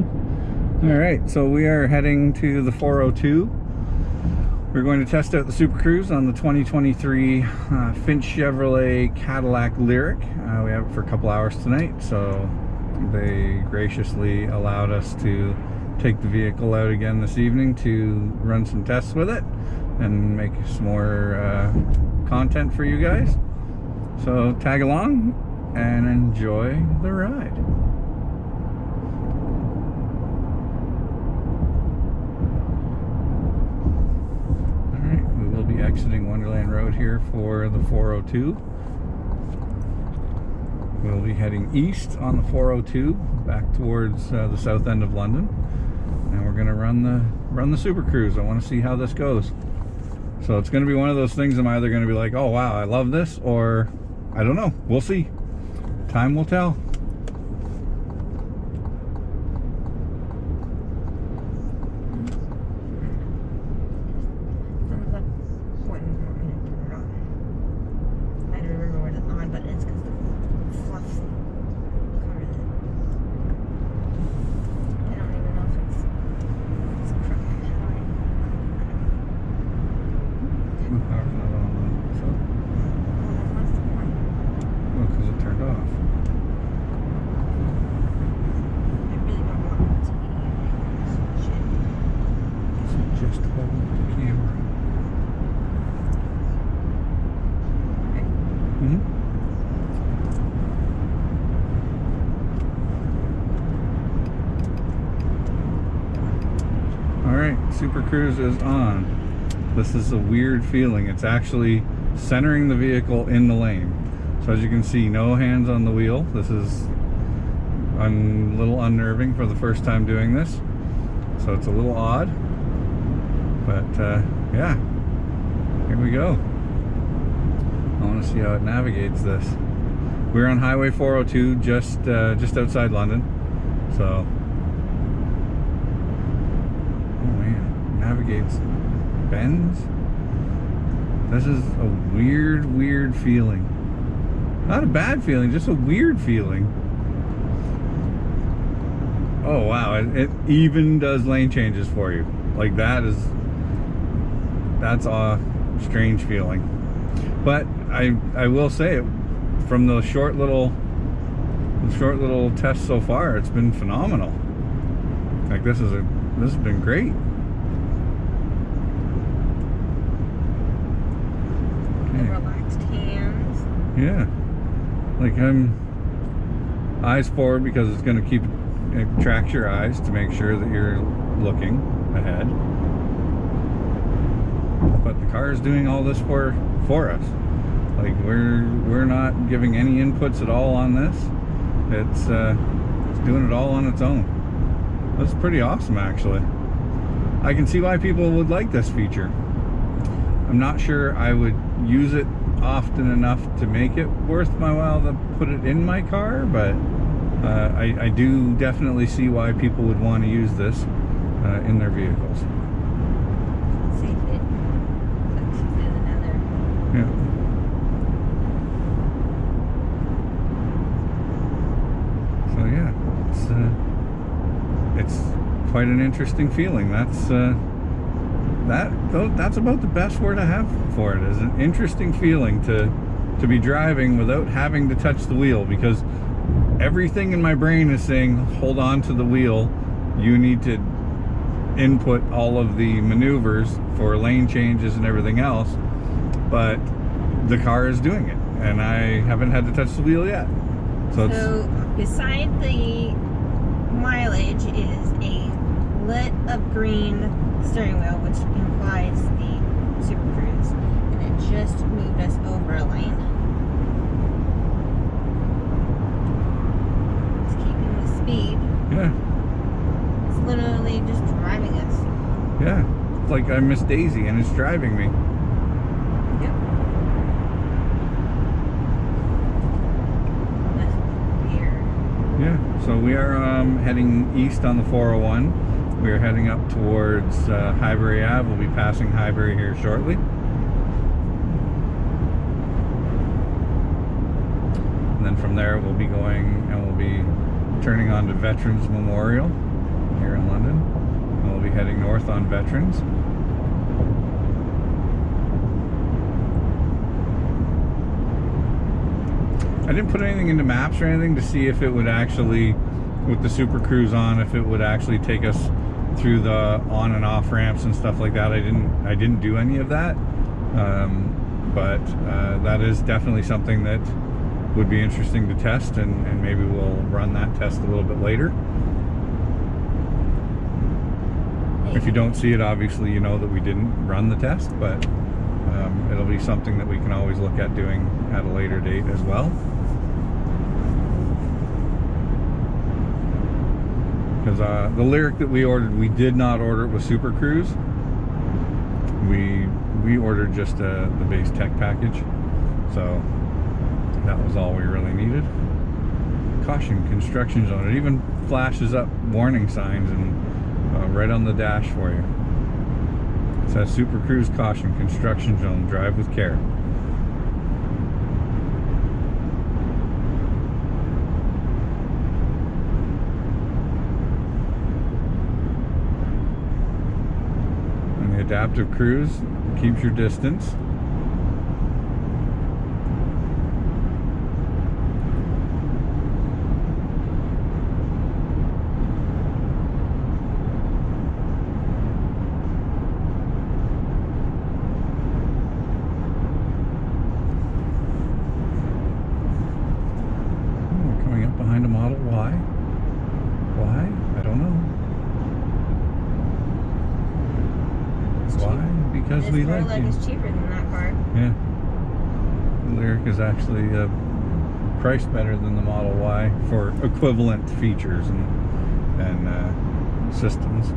Alright, so we are heading to the 402. We're going to test out the Super Cruise on the 2023 Finch Chevrolet Cadillac Lyriq. We have it for a couple hours tonight, so they graciously allowed us to take the vehicle out again this evening to run some tests with it and make some more content for you guys. So tag along and enjoy the ride. Alright, we will be exiting Wonderland Road here for the 402. We'll be heading east on the 402 back towards the south end of London, and we're going to run the Super Cruise. I want to see how this goes. So it's going to be one of those things. I'm either going to be like, oh wow, I love this, or I don't know. We'll see. Time will tell. Super Cruise is on. This is a weird feeling. It's actually centering the vehicle in the lane. So as you can see, no hands on the wheel. This is a little unnerving for the first time doing this. So it's a little odd. But yeah, here we go. I want to see how it navigates this. We're on Highway 402 just outside London. So navigates bends. This is a weird feeling. Not a bad feeling, just a weird feeling. Oh wow, it even does lane changes for you. Like that's a strange feeling. But I will say, from the short little test so far, it's been phenomenal. Like this has been great. Relaxed hands. Yeah, like I'm eyes forward because it's going to it tracks your eyes to make sure that you're looking ahead. But the car is doing all this for us. Like we're not giving any inputs at all on this. It's doing it all on its own. That's pretty awesome, actually. I can see why people would like this feature. I'm not sure I would use it often enough to make it worth my while to put it in my car, but I do definitely see why people would want to use this in their vehicles. See if it puts in another. Yeah. So yeah, it's quite an interesting feeling. That's about the best word I have for it. Is an interesting feeling to be driving without having to touch the wheel, because everything in my brain is saying hold on to the wheel. You need to input all of the maneuvers for lane changes and everything else, but the car is doing it and I haven't had to touch the wheel yet. So beside the mileage is a lit up green steering wheel, which implies the Super Cruise, and it just moved us over a lane. It's keeping the speed. Yeah. It's literally just driving us. Yeah. It's like I Miss Daisy and it's driving me. Yep. That's weird. Yeah. So we are heading east on the 401. We are heading up towards Highbury Ave. We'll be passing Highbury here shortly. And then from there we'll be going and we'll be turning on to Veterans Memorial. here in London. And we'll be heading north on Veterans. I didn't put anything into maps or anything to see if it would actually, with the Super Cruise on, if it would actually take us through the on and off ramps and stuff like that. I didn't do any of that, but that is definitely something that would be interesting to test, and maybe we'll run that test a little bit later. If you don't see it, obviously you know that we didn't run the test, but it'll be something that we can always look at doing at a later date as well. Because the Lyriq that we ordered, we did not order it with Super Cruise. We ordered just the base tech package, so that was all we really needed. Caution, construction zone. It even flashes up warning signs and right on the dash for you. It says Super Cruise caution, construction zone, drive with care. And the adaptive cruise keeps your distance. Behind a Model Y. Why? I don't know. Why? Because we like it. It's cheaper than that car. Yeah. The Lyriq is actually priced better than the Model Y for equivalent features and systems.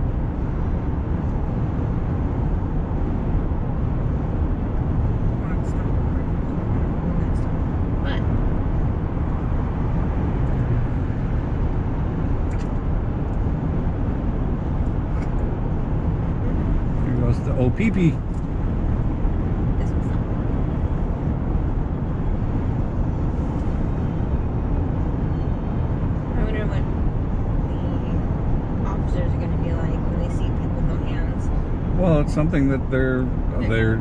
The OPP. This was not. I wonder what the officers are going to be like when they see people with no hands. Well, it's something that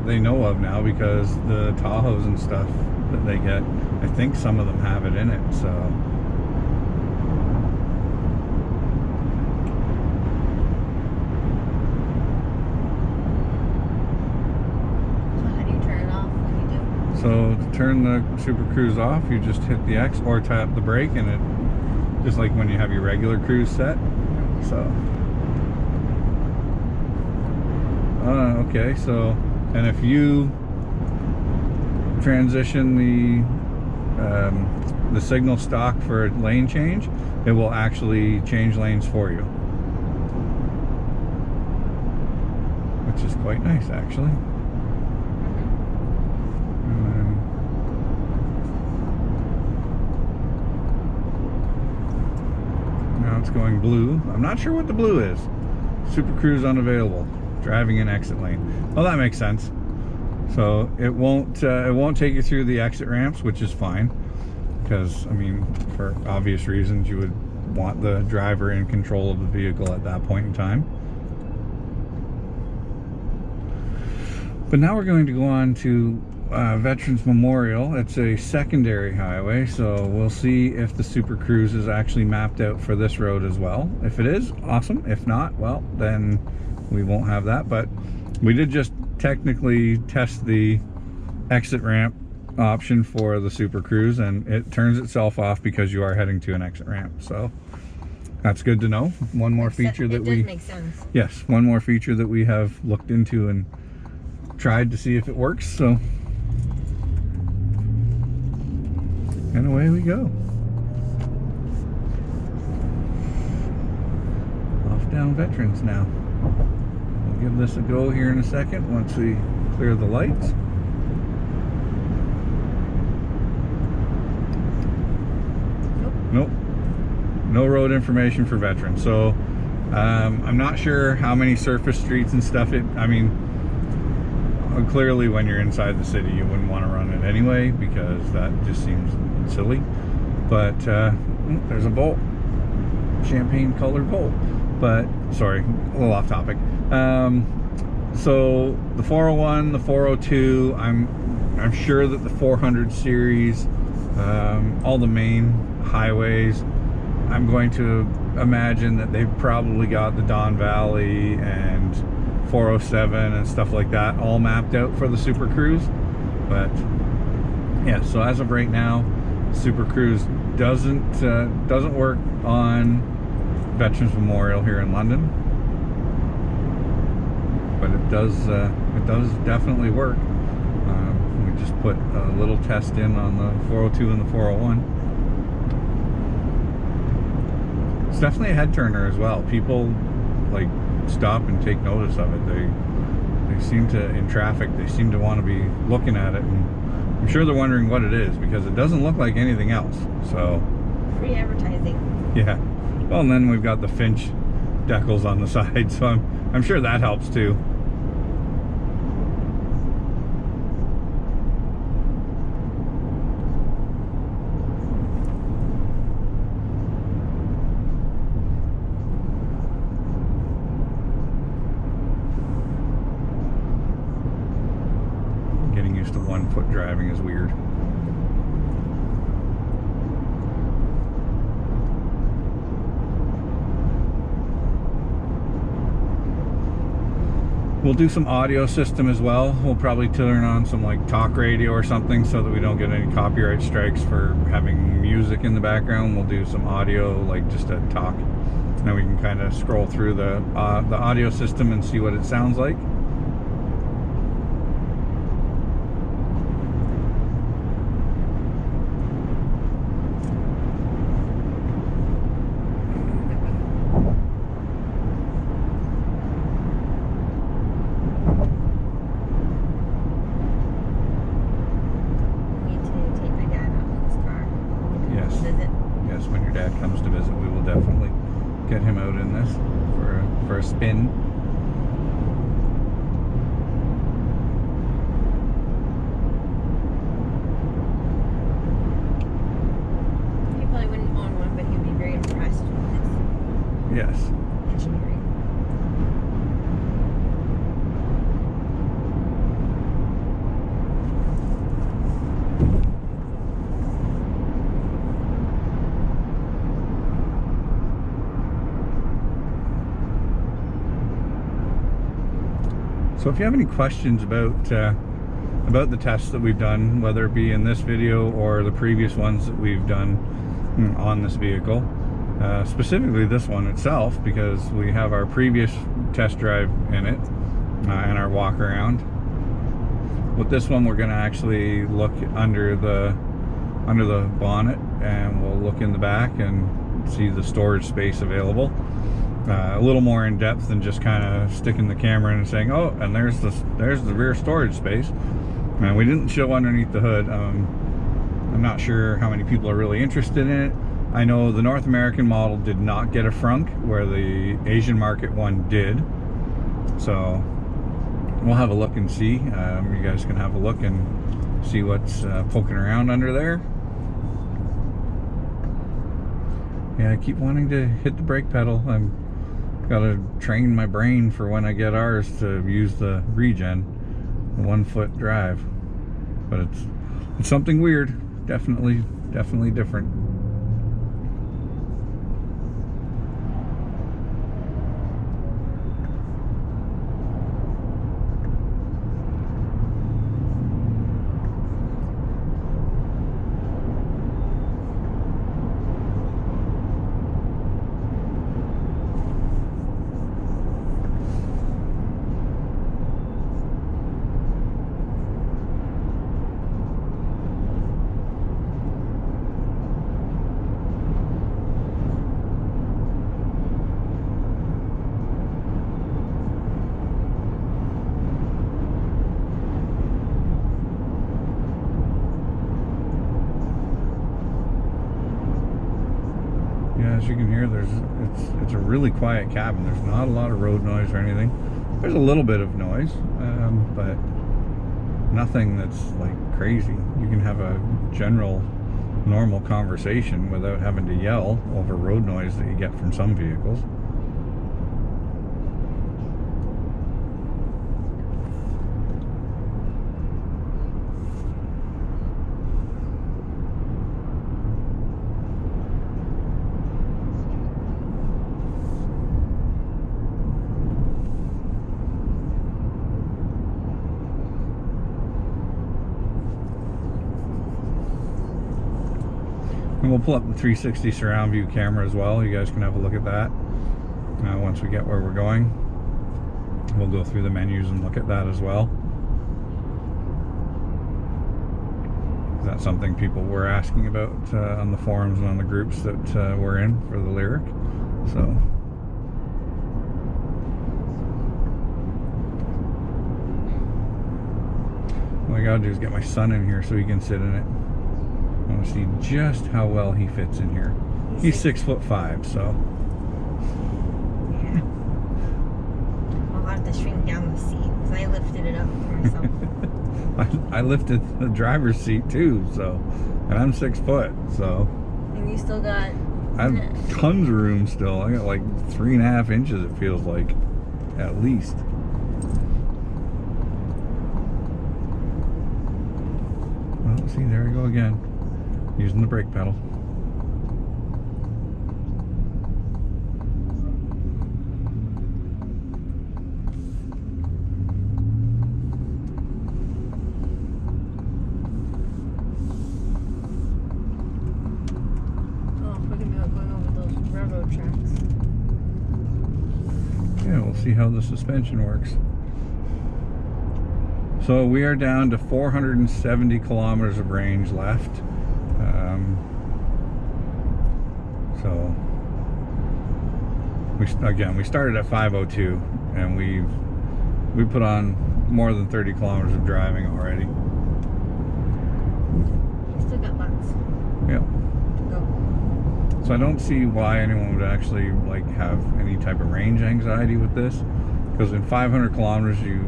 they know of now, because the Tahoes and stuff that they get, I think some of them have it in it, so. So to turn the Super Cruise off, you just hit the X or tap the brake, and it just like when you have your regular cruise set. So okay, so, and if you transition the signal stock for lane change, it will actually change lanes for you, which is quite nice actually. It's going blue. I'm not sure what the blue is. Super Cruise unavailable. Driving in exit lane. Well, that makes sense. So it won't take you through the exit ramps, which is fine, because I mean, for obvious reasons, you would want the driver in control of the vehicle at that point in time. But now we're going to go on to Veterans Memorial. It's a secondary highway, so we'll see if the Super Cruise is actually mapped out for this road as well. If it is, awesome. If not, well, then we won't have that. But we did just technically test the exit ramp option for the Super Cruise, and it turns itself off because you are heading to an exit ramp. So that's good to know. One more feature that does make sense. Yes, one more feature that we have looked into and tried to see if it works. So, and away we go. Off down Veterans now. We'll give this a go here in a second once we clear the lights. Nope. No road information for Veterans. So I'm not sure how many surface streets and stuff clearly when you're inside the city you wouldn't want to run it anyway, because that just seems silly. But there's a Volt, champagne colored Volt. But sorry, a little off topic. So the 401, the 402, I'm sure that the 400 series, all the main highways, I'm going to imagine that they've probably got the Don Valley and 407 and stuff like that all mapped out for the Super Cruise. But yeah, so as of right now, Super Cruise doesn't work on Veterans Memorial here in London, but it does definitely work. We just put a little test in on the 402 and the 401. It's definitely a head turner as well. People like stop and take notice of it. They seem to, in traffic, they seem to want to be looking at it, and I'm sure they're wondering what it is because it doesn't look like anything else. So free advertising. Yeah. Well, and then we've got the Finch decals on the side, so I'm sure that helps too. Getting used to 1 foot driving is weird. We'll do some audio system as well. We'll probably turn on some like talk radio or something so that we don't get any copyright strikes for having music in the background. We'll do some audio, like just a talk. Now we can kind of scroll through the audio system and see what it sounds like. Yes, when your dad comes to visit, we will definitely get him out in this for a spin. He probably wouldn't own one, but he'd be very impressed with Yes. its engineering. So if you have any questions about the tests that we've done, whether it be in this video or the previous ones that we've done on this vehicle, specifically this one itself, because we have our previous test drive in it and our walk around. With this one, we're going to actually look under the bonnet, and we'll look in the back and see the storage space available. A little more in depth than just kind of sticking the camera in and saying, oh, and there's the rear storage space. And we didn't show underneath the hood. I'm not sure how many people are really interested in it. I know the North American model did not get a frunk, where the Asian market one did. So we'll have a look and see. You guys can have a look and see what's poking around under there. Yeah, I keep wanting to hit the brake pedal. I'm gotta train my brain for when I get ours to use the regen, the 1 foot drive. But it's something weird. Definitely different. As you can hear, it's a really quiet cabin. There's not a lot of road noise or anything. There's a little bit of noise, but nothing that's like crazy. You can have a general normal conversation without having to yell over road noise that you get from some vehicles. And we'll pull up the 360 surround view camera as well. You guys can have a look at that once we get where we're going. We'll go through the menus and look at that as well. That's something people were asking about on the forums and on the groups that we're in for the Lyriq. So what I gotta do is get my son in here so he can sit in it. I want to see just how well he fits in here. He's 6'5", so yeah. I'll have to shrink down the seat because I lifted it up for myself. I lifted the driver's seat too, so, and I'm 6 foot, so. And you still got... I have tons of room still. I got like 3.5 inches, it feels like, at least. Well, see, there we go again, using the brake pedal. Yeah, we'll see how the suspension works. So we are down to 470 kilometers of range left. So we started at 502 and we put on more than 30 kilometers of driving already. Still got lots. Yeah. To go. So I don't see why anyone would actually like have any type of range anxiety with this, because in 500 kilometers you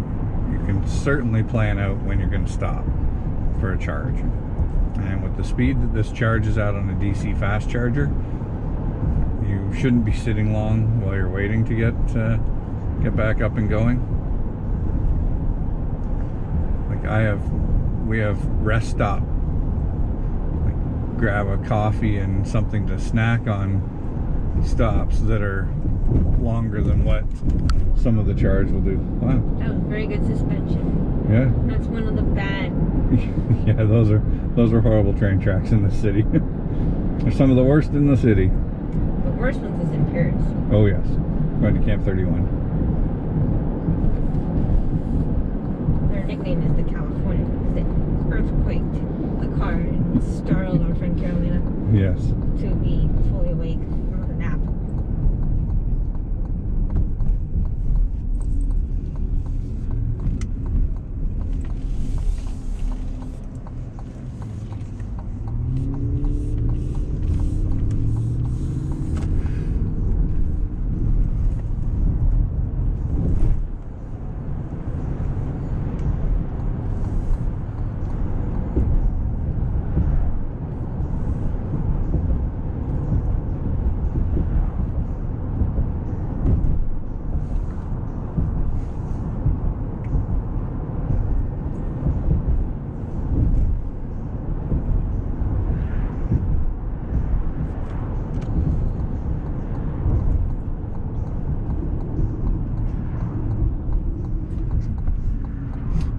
can certainly plan out when you're going to stop for a charge. And with the speed that this charges out on a DC fast charger, you shouldn't be sitting long while you're waiting to get back up and going. Like we have rest stop, like grab a coffee and something to snack on stops that are longer than what some of the charge will do. Wow. That was very good suspension. Yeah. That's one of the bad. Yeah, those are horrible train tracks in the city. They're some of the worst in the city. The worst ones is in Paris. Oh yes. Going to Camp 31. Their nickname is the California because it earthquaked the car and startled our friend Carolina. Yes. To be fully awake from her nap.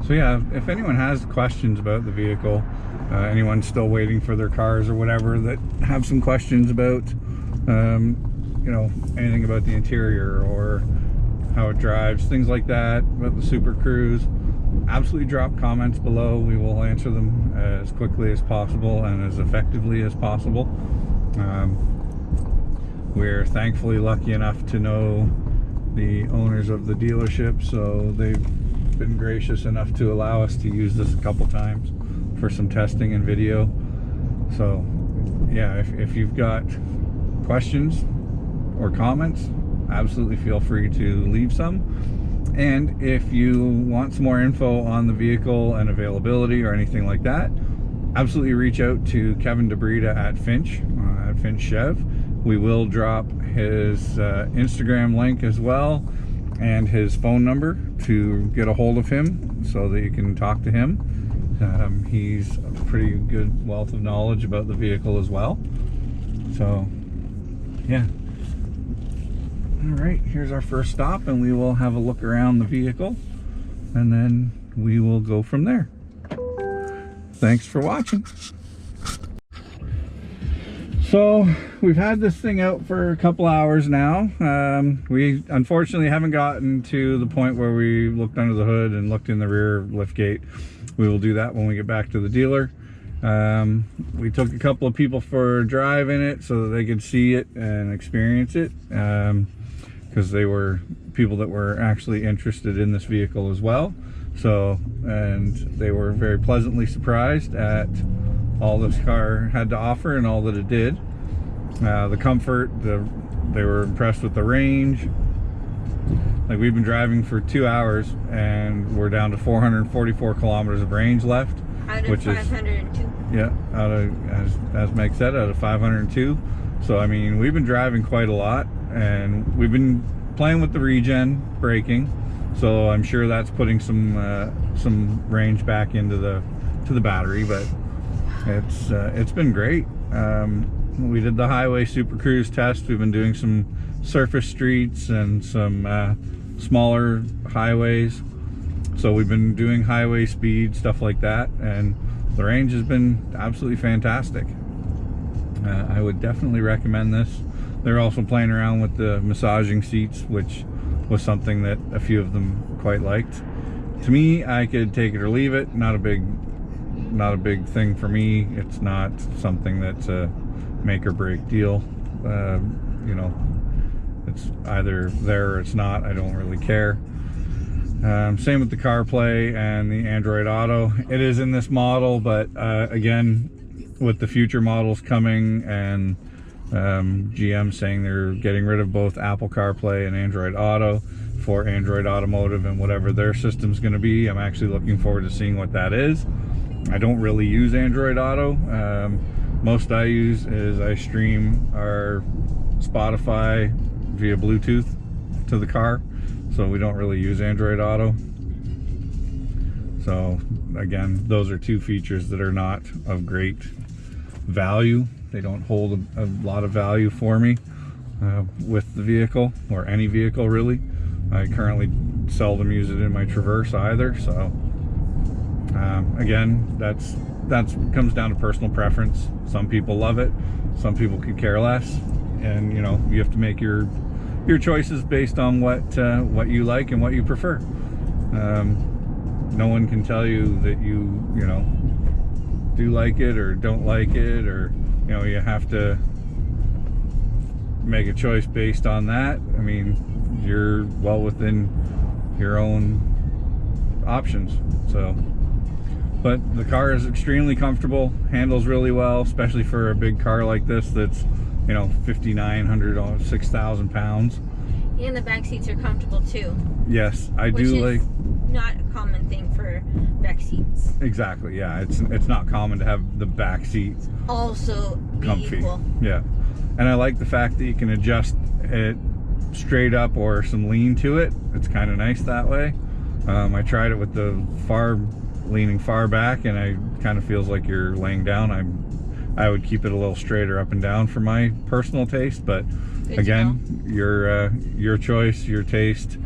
So yeah, if anyone has questions about the vehicle, anyone still waiting for their cars or whatever that have some questions about, you know, anything about the interior or how it drives, things like that, about the Super Cruise, absolutely drop comments below. We will answer them as quickly as possible and as effectively as possible. We're thankfully lucky enough to know the owners of the dealership, so they've been gracious enough to allow us to use this a couple times for some testing and video. So yeah, if you've got questions or comments, absolutely feel free to leave some. And if you want some more info on the vehicle and availability or anything like that, absolutely reach out to Kevin DeBrita at Finch Chev. We will drop his Instagram link as well and his phone number to get a hold of him so that you can talk to him. He's a pretty good wealth of knowledge about the vehicle as well. So yeah. All right, here's our first stop, and we will have a look around the vehicle and then we will go from there. Thanks for watching. So we've had this thing out for a couple hours now. We unfortunately haven't gotten to the point where we looked under the hood and looked in the rear liftgate. We will do that when we get back to the dealer. We took a couple of people for a drive in it so that they could see it and experience it, because they were people that were actually interested in this vehicle as well. So, and they were very pleasantly surprised at all this car had to offer and all that it did. The comfort, they were impressed with the range. Like, we've been driving for 2 hours and we're down to 444 kilometers of range left, which 502. Yeah, out of, as Meg said, out of 502. So I mean, we've been driving quite a lot, and we've been playing with the regen braking, so I'm sure that's putting some range back into the battery. But it's been great. We did the highway supercruise test. We've been doing some surface streets and some smaller highways. So we've been doing highway speed, stuff like that, and the range has been absolutely fantastic. I would definitely recommend this. They're also playing around with the massaging seats, which was something that a few of them quite liked. To me, I could take it or leave it. Not a big thing for me. It's not something that's a make or break deal. You know, it's either there or it's not. I don't really care. Same with the CarPlay and the Android Auto. It is in this model, but again, with the future models coming and GM saying they're getting rid of both Apple CarPlay and Android Auto for Android Automotive and whatever their system's going to be, I'm actually looking forward to seeing what that is. I don't really use Android Auto. Most I use is I stream our Spotify via Bluetooth to the car. So we don't really use Android Auto. So again, those are two features that are not of great value. They don't hold a lot of value for me with the vehicle, or any vehicle really. I currently seldom use it in my Traverse either. So again, that comes down to personal preference. Some people love it, some people could care less, and you know, you have to make your choices based on what you like and what you prefer. No one can tell you that you know, do like it or don't like it, or you know, you have to make a choice based on that. I mean, you're well within your own options. So, but the car is extremely comfortable, handles really well, especially for a big car like this that's, you know, 5,900, 6,000 pounds. And the back seats are comfortable too. Yes, I do like. Not a common thing for back seats. Exactly. Yeah, it's not common to have the back seats also comfy. Equal. Yeah, and I like the fact that you can adjust it straight up or some lean to it. It's kind of nice that way. I tried it with the leaning far back, and I kind of feels like you're laying down. I would keep it a little straighter up and down for my personal taste, but again, your choice, your taste,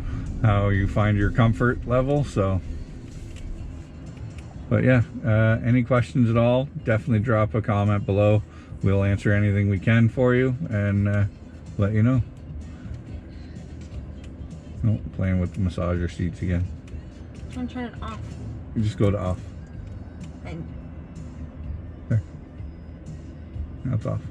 how you find your comfort level. So, but yeah, any questions at all, definitely drop a comment below. We'll answer anything we can for you and let you know. Oh, playing with the massager seats again. I'm turning it off. You just go to off. And there. Now it's off.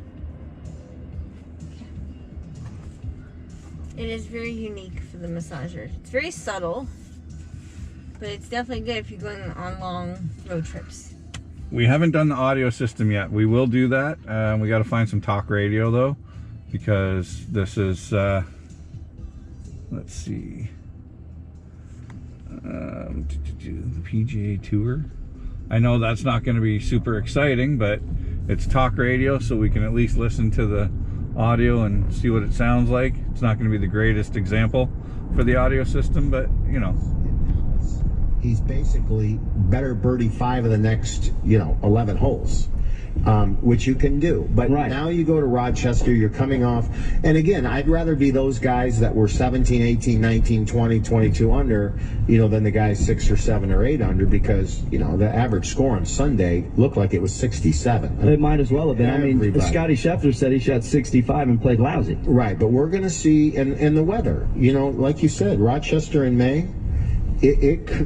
It is very unique for the massager. It's very subtle, but it's definitely good if you're going on long road trips. We haven't done the audio system yet. We will do that. We got to find some talk radio though, because this is, let's see, the PGA Tour. I know that's not going to be super exciting, but it's talk radio, so we can at least listen to the audio and see what it sounds like. It's not going to be the greatest example for the audio system, but you know, he's basically better birdie 5 of the next, you know, 11 holes. which you can do. But now you go to Rochester, you're coming off, and again, I'd rather be those guys that were 17, 18, 19, 20, 22 under, you know, than the guys 6 or 7 or 8 under, because, you know, the average score on Sunday looked like it was 67. It might as well have been. Everybody. I mean, Scotty Scheffler said he shot 65 and played lousy. Right, but we're going to see, and the weather, you know, like you said, Rochester in May,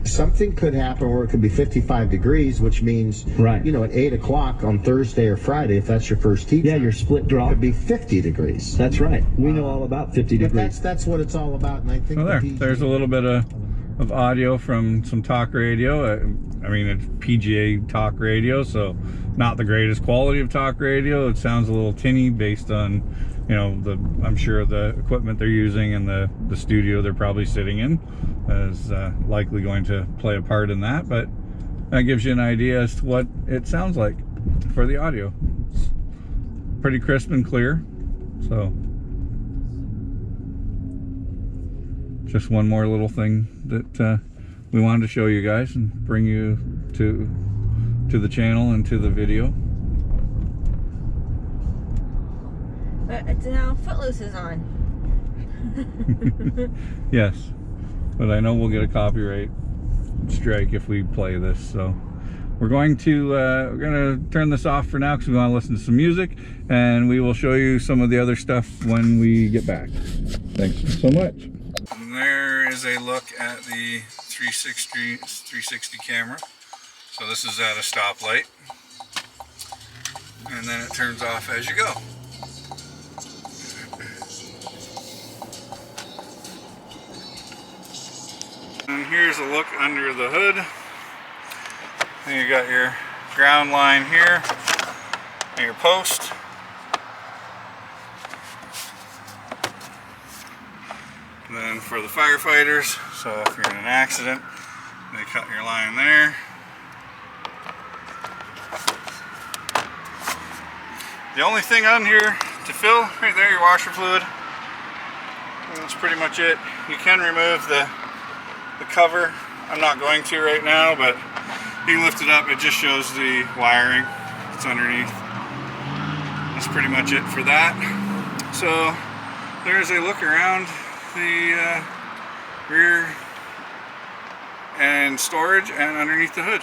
something could happen where it could be 55 degrees, which means, you know, at 8 o'clock on Thursday or Friday, if that's your first tee time, your split draw, it could be 50 degrees. That's right. We know all about 50 degrees. That's what it's all about, and I think there's a little bit of audio from some talk radio. I mean, it's PGA talk radio, so not the greatest quality of talk radio. It sounds a little tinny based on, you know, I'm sure the equipment they're using and the studio they're probably sitting in is likely going to play a part in that, but that gives you an idea as to what it sounds like for the audio. It's pretty crisp and clear. So just one more little thing that we wanted to show you guys and bring you to the channel and to the video. But it's now Footloose is on. Yes, but I know we'll get a copyright strike if we play this, so we're going to turn this off for now because we want to listen to some music, and we will show you some of the other stuff when we get back. Thanks so much. And there is a look at the 360 camera. So this is at a stoplight, and then it turns off as you go. And here's a look under the hood. And you got your ground line here and your post. And then for the firefighters, so if you're in an accident, they cut your line there. The only thing on here to fill, right there, your washer fluid. And that's pretty much it. You can remove the cover. I'm not going to right now, but you can lift it up. It just shows the wiring that's underneath. That's pretty much it for that. So there's a look around the rear and storage and underneath the hood.